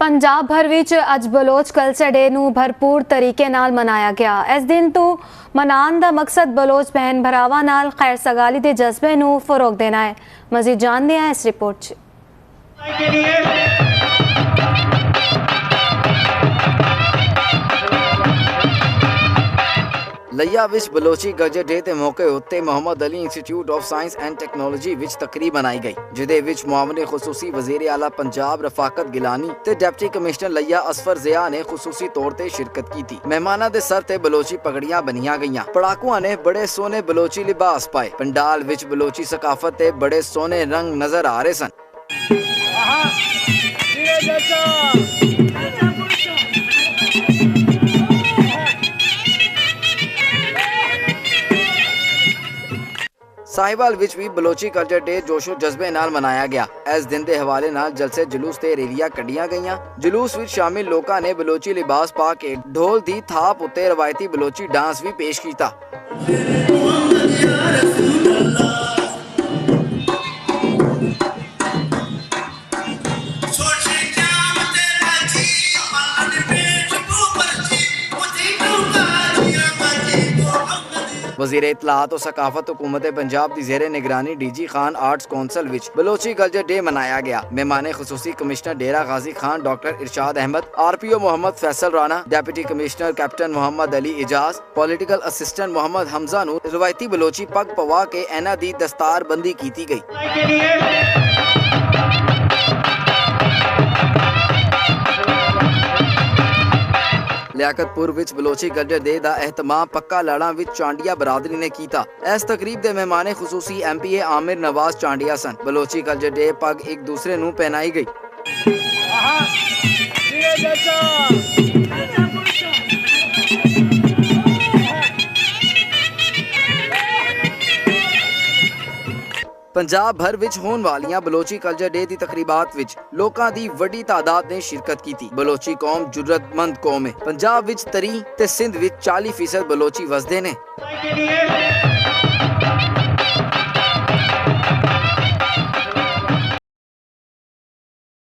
पंजाब भर विच अज Bloch culture day नूं भरपूर तरीके नाल मनाया गया। इस दिन तो मनाने दा मकसद बलोच बहन भरावां नाल खैर सगाली दे जज्बे नूं फरोग देना है। मजीद जानते हैं इस रिपोर्ट च। लिया विच बलोची कल्चर डे के मौके उत्ते Mohammad Ali institute of science and technology which तकरीब बनाई गई, जिदे विच मुआविन खुसूसी वज़ीर आला पंजाब रफाकत गिलानी ते डिप्टी कमिश्नर लिया असफर ज़िया ने खुसूसी तौर ते शिरकत की थी। मेहमाना दे सर ते बलोची पगड़ियां बनिया गईयां। पड़ाकुआं ने बड़े सोने बलोची लिबास पाए। पंडाल विच बलोची सकाफत ते बड़े सोने रंग नजर आ रहे सन। साहिवाल विच भी बलोची कल्चर डे जोशो जज्बे नाल मनाया गया। इस दिन के हवाले नाल जलसे जुलूस ते रैलियां कढ़ियां गईयां। जुलूस विच शामिल लोकां ने बलोची लिबास पा के ढोल दी थाप उत्ते रवायती बलोची डांस भी पेश कीता। वज़ीर इत्तलात और सकाफत हुकूमत पंजाब की ज़ेरे निगरानी DG खान आर्ट्स कौंसल विच बलोची कल्चर डे मनाया गया। मेहमान खुसूसी commissioner Dera Ghazi Khan doctor Irshad Ahmad, RPO Mohammad Faisal Rana, deputy commissioner captain Mohammad Ali Ijaz, political assistant Mohammad Hamza नूं रवायती बलोची पग पवा के एना दी दस्तार बंदी की गई। लियाकतपुर विच बलोची कल्चर डे दा एहतमाम पक्का लाड़ा विच चांडिया बरादरी ने कीता। इस तकरीब दे मेहमान खुसूसी MPA आमिर नवाज चांडिया सन। बलोची कल्चर डे पग एक दूसरे नूं पहनाई गई। पंजाब भर विच होने वालियां बलोची कल्चर डे दी तकरीबात विच लोकां दी वड्डी तादाद ने शिरकत की थी। बलोची कौम जुर्रतमंद कौम है। पंजाब विच 30 ते सिंध विच 40% बलोची वसदे ने।